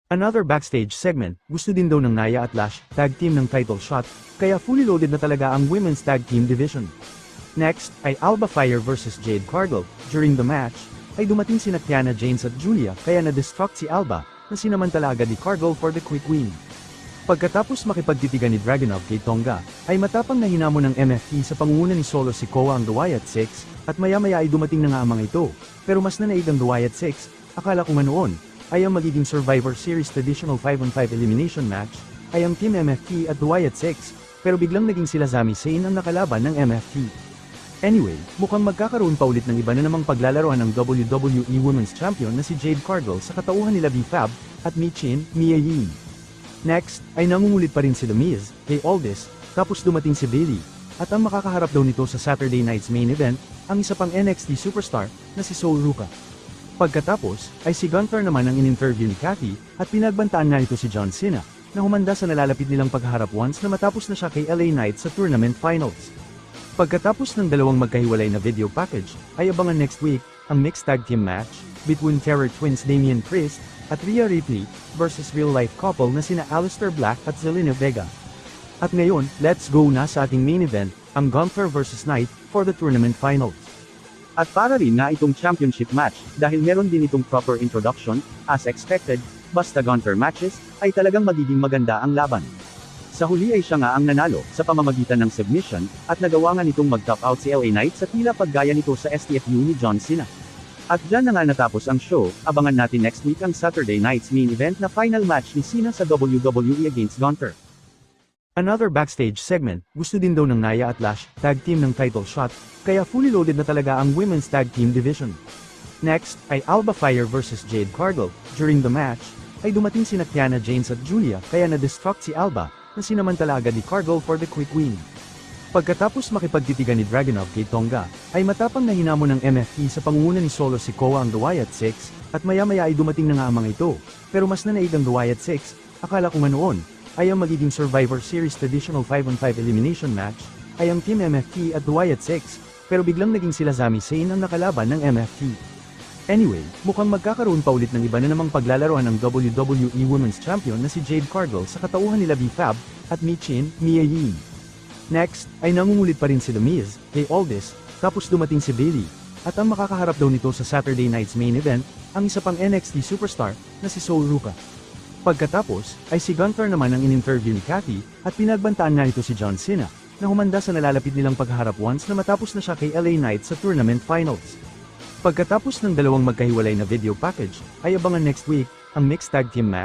Another backstage segment, gusto din daw ng Nia at Lash, tag team ng title shot, kaya fully loaded na talaga ang women's tag team division. Next, ay Alba Fire vs Jade Cargill. During the match, ay dumating sina Kiana James at Julia kaya na-destruct si Alba, na sinamantala agad ni Cargill for the quick win. Pagkatapos makipagtitigan ni Dragunov kay Tonga, ay matapang na hinamon ng MFT sa pangunguna ni Solo Sikoa ang The Wyatt Six, at maya-maya ay dumating na nga ang mga ito, pero mas nanaig ang The Wyatt Six, akala ko nga noon, ay ang magiging Survivor Series traditional 5-on-5 elimination match, ay ang Team MFT at The Wyatt Six, pero biglang naging sila Sami Zayn ang nakalaban ng MFT. Anyway, mukhang magkakaroon pa ulit ng iba na namang paglalaroan ng WWE Women's Champion na si Jade Cargill sa katauhan nila B-Fab, at Michin, Mia Yim. Next, ay nangungulit pa rin si The Miz, kay Aldis, tapos dumating si Bayley, at ang makakaharap daw nito sa Saturday night's main event, ang isa pang NXT superstar, na si Sol Ruca. Pagkatapos, ay si Gunther naman ang in-interview ni Cathy, at pinagbantaan na ito si John Cena, na humanda sa nalalapit nilang paghaharap once na matapos na siya kay LA Knight sa tournament finals. Pagkatapos ng dalawang magkahiwalay na video package, ay abangan next week, ang mixed tag team match, between Terror Twins Damian Priest, at Rhea Ripley, versus real-life couple na sina Aleister Black at Zelina Vega. At ngayon, let's go na sa ating main event, ang Gunther vs Knight, for the tournament finals. At para rin na itong championship match, dahil meron din itong proper introduction, as expected, basta Gunther matches, ay talagang magiging maganda ang laban. Sa huli ay siya nga ang nanalo, sa pamamagitan ng submission, at nagawa nga nitong mag-top out si LA Knight sa tila paggaya nito sa STFU ni John Cena. At dyan na nga natapos ang show, abangan natin next week ang Saturday night's main event na final match ni Cena sa WWE against Gunther. Another backstage segment, gusto din daw ng Nia at Lash, tag team ng title shot, kaya fully loaded na talaga ang women's tag team division. Next, ay Alba Fire vs Jade Cargill. During the match, ay dumating sina Kiana James at Julia kaya na-destruct si Alba, na sinamantala agad ni Cargill for the quick win. Pagkatapos makipagtitigan ni Dragunov kay Tonga, ay matapang na hinamon ng MFT sa pangunguna ni Solo Sikoa ang The Wyatt Six, at maya-maya ay dumating na nga ang mga ito, pero mas nanaig ang The Wyatt Six, akala ko nga noon, ay ang magiging Survivor Series traditional 5-on-5 elimination match, ay ang Team MFT at The Wyatt Six, pero biglang naging sila Sami Zayn ang nakalaban ng MFT. Anyway, mukhang magkakaroon pa ulit ng iba na namang paglalaroan ng WWE Women's Champion na si Jade Cargill sa katauhan nila B-Fab, at Michin, Mia Yim. Next, ay nangungulit pa rin si The Miz, kay Aldis, tapos dumating si Bayley, at ang makakaharap daw nito sa Saturday night's main event, ang isa pang NXT superstar, na si Sol Ruca. Pagkatapos, ay si Gunther naman ang in-interview ni Cathy, at pinagbantaan na ito si John Cena, na humanda sa nalalapit nilang paghaharap once na matapos na siya kay LA Knight sa tournament finals. Pagkatapos ng dalawang magkahiwalay na video package, ay abangan next week, ang mixed tag team match.